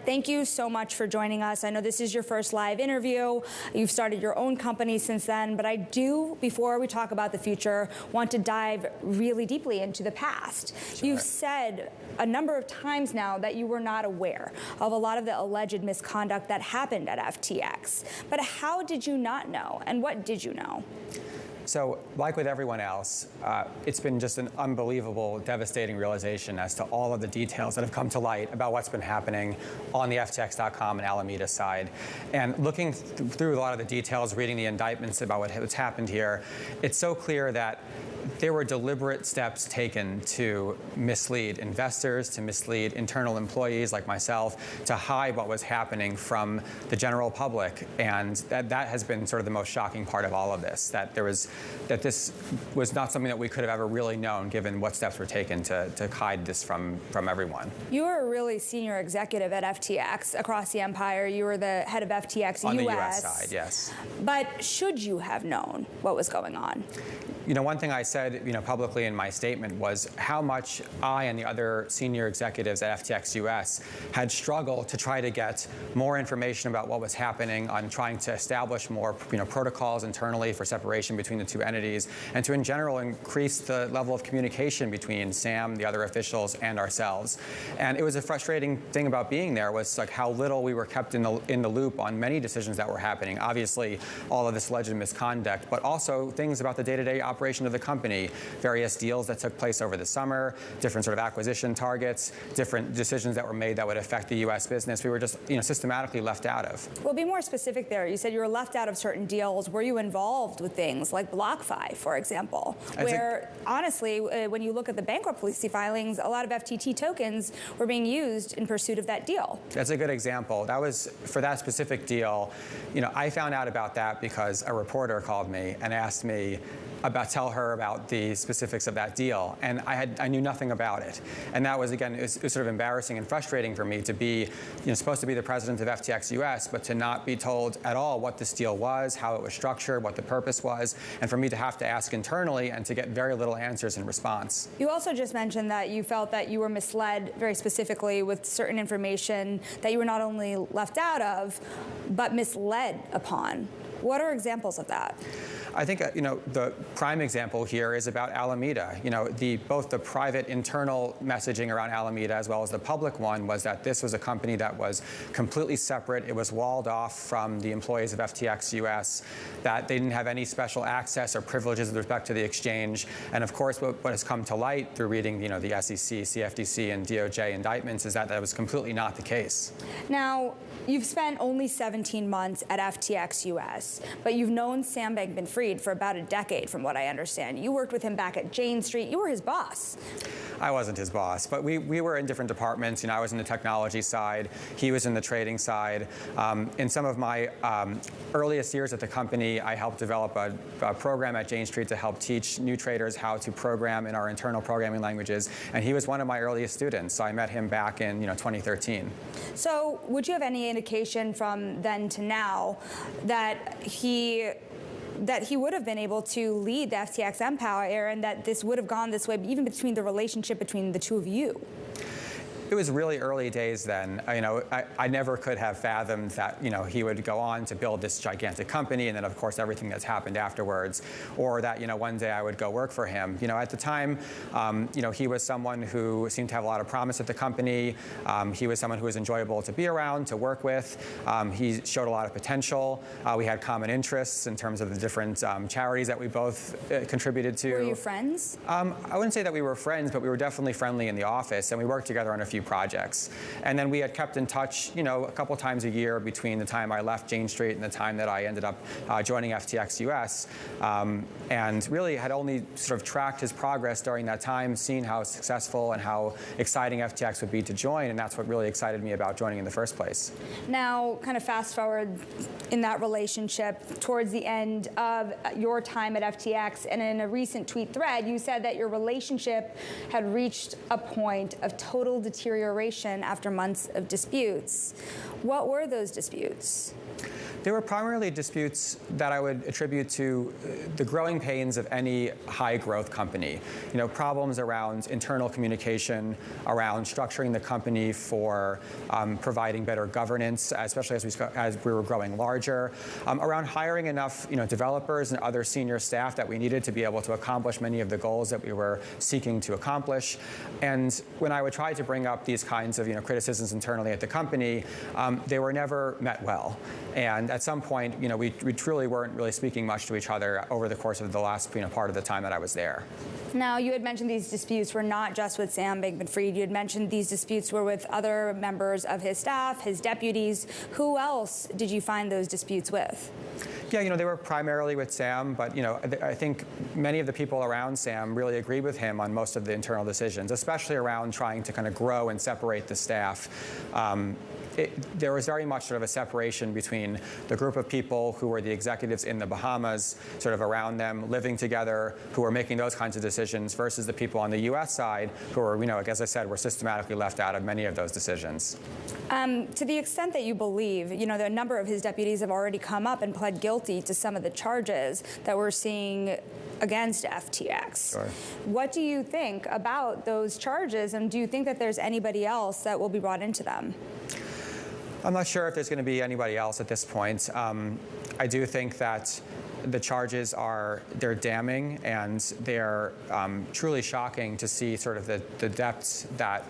thank you so much for joining us. I know this is your first live interview. You've started your own company since then, but I do, before we talk about the future, want to dive really deeply into the past. Sure. You've said a number of times now that you were not aware of a lot of the alleged misconduct that happened at FTX. But how did you not know, and what did you know? So, like with everyone else, it's been just an unbelievable, devastating realization as to all of the details that have come to light about what's been happening on the FTX.com and Alameda side. And looking through a lot of the details, reading the indictments about what's happened here, it's so clear that there were deliberate steps taken to mislead investors, to mislead internal employees like myself, to hide what was happening from the general public. And that has been sort of the most shocking part of all of this, that this was not something that we could have ever really known, given what steps were taken to hide this from everyone. You were a really senior executive at FTX across the empire. You were the head of FTX On US. the US side, yes. But should you have known what was going on? One thing I said, publicly in my statement was how much I and the other senior executives at FTX US had struggled to try to get more information about what was happening, on trying to establish more, protocols internally for separation between the two entities, and to, in general, increase the level of communication between Sam, the other officials, and ourselves. And it was a frustrating thing about being there was like how little we were kept in the loop on many decisions that were happening. Obviously, all of this alleged misconduct, but also things about the day-to-day operation of the company, various deals that took place over the summer, different sort of acquisition targets, different decisions that were made that would affect the U.S. business. We were just, systematically left out of. Well, be more specific there. You said you were left out of certain deals. Were you involved with things like BlockFi, for example, where honestly, when you look at the bankruptcy filings, a lot of FTT tokens were being used in pursuit of that deal? That's a good example. That was, for that specific deal, I found out about that because a reporter called me and asked me tell her about the specifics of that deal, and I knew nothing about it. And that was, again, it was sort of embarrassing and frustrating for me to be, supposed to be the president of FTX US, but to not be told at all what this deal was, how it was structured, what the purpose was, and for me to have to ask internally and to get very little answers in response. You also just mentioned that you felt that you were misled very specifically with certain information that you were not only left out of, but misled upon. What are examples of that? I think the prime example here is about Alameda. Both the private internal messaging around Alameda as well as the public one was that this was a company that was completely separate. It was walled off from the employees of FTX US, that they didn't have any special access or privileges with respect to the exchange. And of course, what has come to light through reading the SEC, CFTC, and DOJ indictments is that that was completely not the case. Now, you've spent only 17 months at FTX US, but you've known Sam Bankman-Fried for about a decade, from what I understand. You worked with him back at Jane Street. You were his boss. I wasn't his boss, but we were in different departments. I was in the technology side. He was in the trading side. In some of my earliest years at the company, I helped develop a program at Jane Street to help teach new traders how to program in our internal programming languages, and he was one of my earliest students. So I met him back in 2013. So would you have any indication from then to now that he would have been able to lead the FTX empire and that this would have gone this way, even between the relationship between the two of you? It was really early days then. I never could have fathomed that he would go on to build this gigantic company, and then of course everything that's happened afterwards, or that one day I would go work for him. At the time, he was someone who seemed to have a lot of promise at the company. He was someone who was enjoyable to be around, to work with. He showed a lot of potential. We had common interests in terms of the different charities that we both contributed to. Were you friends? I wouldn't say that we were friends, but we were definitely friendly in the office, and we worked together on a few projects. And then we had kept in touch, a couple times a year between the time I left Jane Street and the time that I ended up joining FTX US, and really had only sort of tracked his progress during that time, seen how successful and how exciting FTX would be to join, and that's what really excited me about joining in the first place. Now, kind of fast forward in that relationship towards the end of your time at FTX, and in a recent tweet thread, you said that your relationship had reached a point of total deterioration after months of disputes. What were those disputes? They were primarily disputes that I would attribute to the growing pains of any high-growth company. Problems around internal communication, around structuring the company for providing better governance, especially as we were growing larger, around hiring enough developers and other senior staff that we needed to be able to accomplish many of the goals that we were seeking to accomplish. And when I would try to bring up these kinds of criticisms internally at the company, they were never met well. And at some point, we truly weren't really speaking much to each other over the course of the last part of the time that I was there. Now, you had mentioned these disputes were not just with Sam Bankman-Fried. You had mentioned these disputes were with other members of his staff, his deputies. Who else did you find those disputes with? Yeah, they were primarily with Sam, but I think many of the people around Sam really agreed with him on most of the internal decisions, especially around trying to kind of grow and separate the staff. There was very much sort of a separation between the group of people who were the executives in the Bahamas, sort of around them, living together, who were making those kinds of decisions, versus the people on the U.S. side who were, as I said, were systematically left out of many of those decisions. To the extent that you believe, a number of his deputies have already come up and pled guilty to some of the charges that we're seeing against FTX. Sure. What do you think about those charges, and do you think that there's anybody else that will be brought into them? I'm not sure if there's going to be anybody else at this point. I do think that the charges they're damning, and they're truly shocking to see sort of the depths that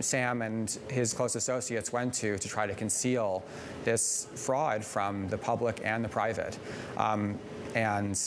Sam and his close associates went to try to conceal this fraud from the public and the private. And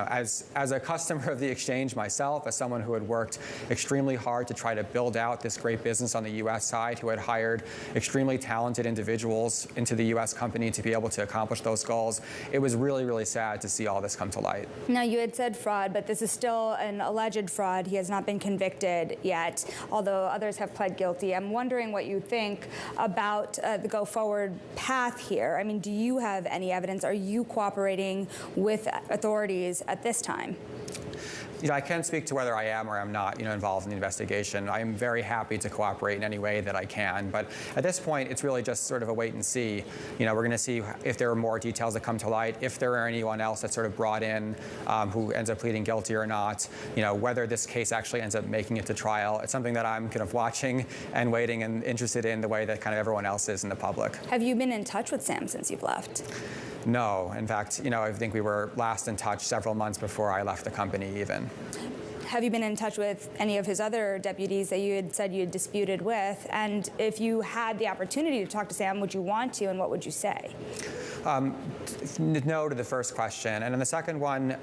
as a customer of the exchange myself, as someone who had worked extremely hard to try to build out this great business on the U.S. side, who had hired extremely talented individuals into the U.S. company to be able to accomplish those goals, it was really, really sad to see all this come to light. Now, you had said fraud, but this is still an alleged fraud. He has not been convicted yet, although others have pled guilty. I'm wondering what you think about the go-forward path here. I mean, do you have any evidence? Are you cooperating with authorities at this time? I can't speak to whether I am or am not, involved in the investigation. I am very happy to cooperate in any way that I can. But at this point, it's really just sort of a wait and see. We're going to see if there are more details that come to light, if there are anyone else that's sort of brought in who ends up pleading guilty or not, whether this case actually ends up making it to trial. It's something that I'm kind of watching and waiting and interested in the way that kind of everyone else is in the public. Have you been in touch with Sam since you've left? No. In fact, I think we were last in touch several months before I left the company even. Have you been in touch with any of his other deputies that you had said you had disputed with? And if you had the opportunity to talk to Sam, would you want to, and what would you say? No to the first question. And on the second one,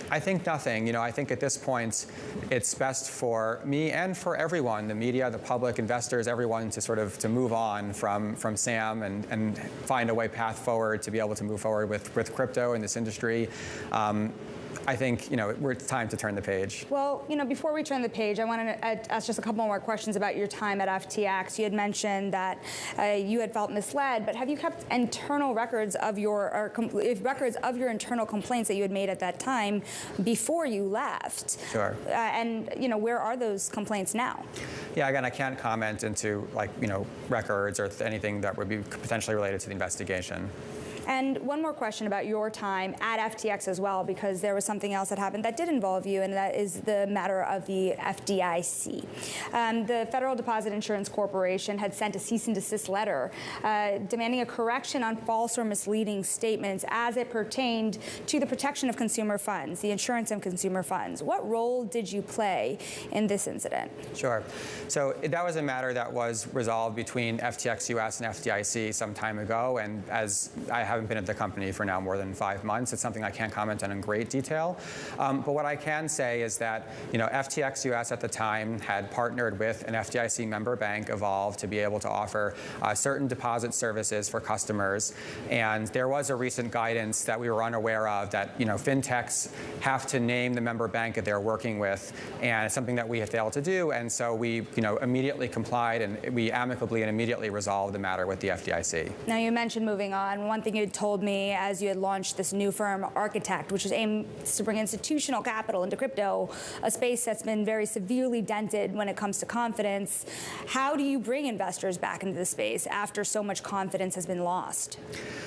I think nothing. I think at this point, it's best for me and for everyone, the media, the public, investors, everyone, to move on from Sam and find a path forward to be able to move forward with crypto in this industry. I think, it's time to turn the page. Well, before we turn the page, I wanted to ask just a couple more questions about your time at FTX. You had mentioned that you had felt misled, but have you kept internal records of your internal complaints that you had made at that time before you left? Sure. And where are those complaints now? Yeah, again, I can't comment into records or anything that would be potentially related to the investigation. And one more question about your time at FTX as well, because there was something else that happened that did involve you, and that is the matter of the FDIC. The Federal Deposit Insurance Corporation had sent a cease and desist letter demanding a correction on false or misleading statements as it pertained to the protection of consumer funds, the insurance of consumer funds. What role did you play in this incident? Sure. So that was a matter that was resolved between FTX US and FDIC some time ago, and as I haven't been at the company for now more than 5 months. It's something I can't comment on in great detail. But what I can say is that FTX US at the time had partnered with an FDIC member bank, Evolve, to be able to offer certain deposit services for customers. And there was a recent guidance that we were unaware of that fintechs have to name the member bank that they're working with, and it's something that we have failed to do. And so we immediately complied, and we amicably and immediately resolved the matter with the FDIC. Now, you mentioned moving on. One thing you you had told me as you had launched this new firm, Architect, which is aimed to bring institutional capital into crypto, a space that's been very severely dented when it comes to confidence. How do you bring investors back into the space after so much confidence has been lost?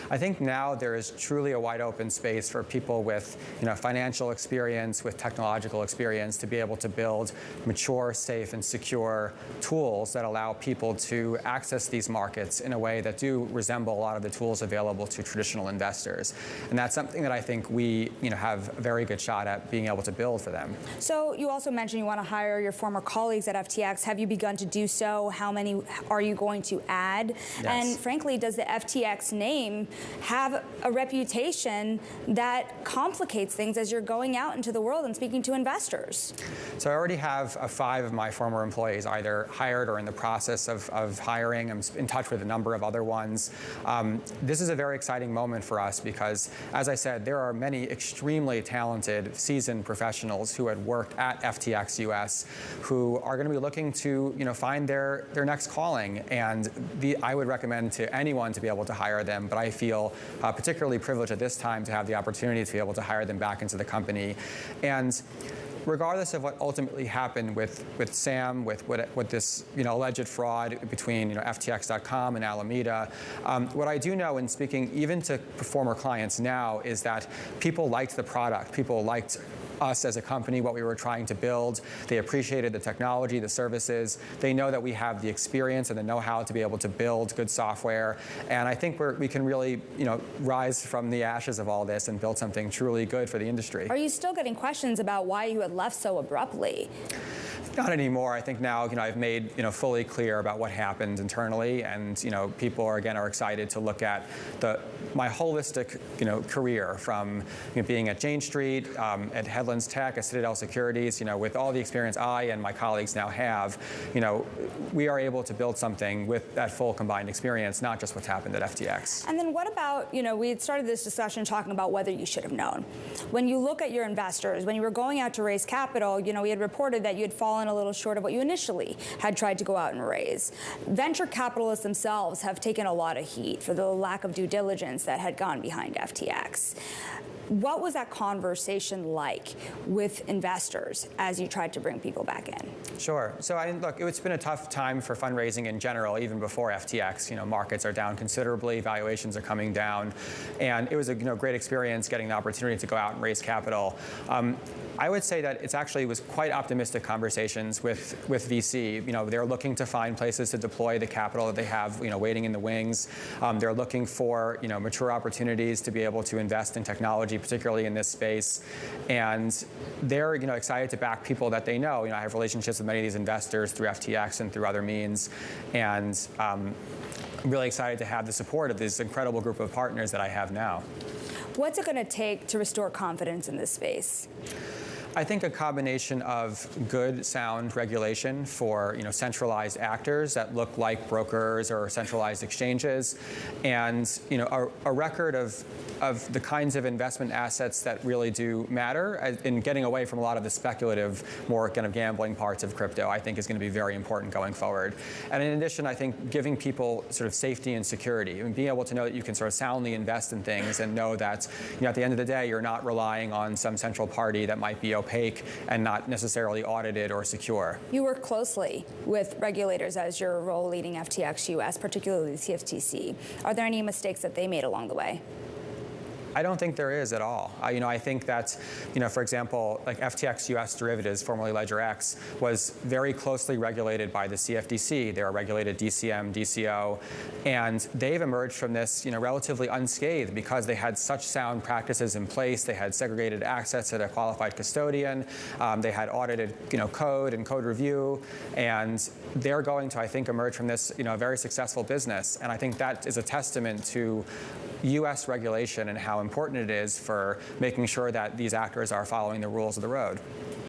I think now there is truly a wide open space for people with financial experience, with technological experience, to be able to build mature, safe, and secure tools that allow people to access these markets in a way that do resemble a lot of the tools available to traditional investors. And that's something that I think we have a very good shot at being able to build for them. So you also mentioned you want to hire your former colleagues at FTX. Have you begun to do so? How many are you going to add? Yes. And frankly, does the FTX name have a reputation that complicates things as you're going out into the world and speaking to investors? So I already have 5 of my former employees either hired or in the process of hiring. I'm in touch with a number of other ones. This is a very exciting moment for us because, as I said, there are many extremely talented, seasoned professionals who had worked at FTX US who are going to be looking to find their next calling. And I would recommend to anyone to be able to hire them, but I feel particularly privileged at this time to have the opportunity to be able to hire them back into the company. And regardless of what ultimately happened with Sam, with this alleged fraud between FTX.com and Alameda, what I do know in speaking even to former clients now is that people liked the product. People liked us as a company, what we were trying to build. They appreciated the technology, the services. They know that we have the experience and the know-how to be able to build good software. And I think we can really, rise from the ashes of all this and build something truly good for the industry. Are you still getting questions about why you had left so abruptly? Not anymore. I think now, I've made, fully clear about what happened internally, and, people are excited to look at my holistic, career from being at Jane Street, at Headlands Tech, at Citadel Securities, with all the experience I and my colleagues now have, we are able to build something with that full combined experience, not just what's happened at FTX. And then what about, we had started this discussion talking about whether you should have known. When you look at your investors, when you were going out to raise capital, we had reported that you had fallen a little short of what you initially had tried to go out and raise. Venture capitalists themselves have taken a lot of heat for the lack of due diligence that had gone behind FTX. What was that conversation like with investors as you tried to bring people back in? Sure. So look, it's been a tough time for fundraising in general, even before FTX. Markets are down considerably, valuations are coming down, and it was a great experience getting the opportunity to go out and raise capital. I would say that it was quite optimistic conversations with VC. They're looking to find places to deploy the capital that they have, waiting in the wings. They're looking for, mature opportunities to be able to invest in technology, particularly in this space. And they're, excited to back people that they know. I have relationships with many of these investors through FTX and through other means. And I'm really excited to have the support of this incredible group of partners that I have now. What's it going to take to restore confidence in this space? I think a combination of good, sound regulation for centralized actors that look like brokers or centralized exchanges, and a record of the kinds of investment assets that really do matter in getting away from a lot of the speculative, more gambling parts of crypto, I think is going to be very important going forward. And in addition, I think giving people sort of safety and security, and being able to know that you can sort of soundly invest in things and know that at the end of the day, you're not relying on some central party that might be opaque and not necessarily audited or secure. You work closely with regulators as your role leading FTX US, particularly the CFTC. Are there any mistakes that they made along the way? I don't think there is at all. I think that, for example, like FTX US derivatives, formerly Ledger X, was very closely regulated by the CFTC. They are regulated DCM, DCO, and they've emerged from this, relatively unscathed because they had such sound practices in place. They had segregated access to a qualified custodian. They had audited, code and code review, and they're going to, I think, emerge from this, a very successful business. And I think that is a testament to U.S. regulation and how important it is for making sure that these actors are following the rules of the road.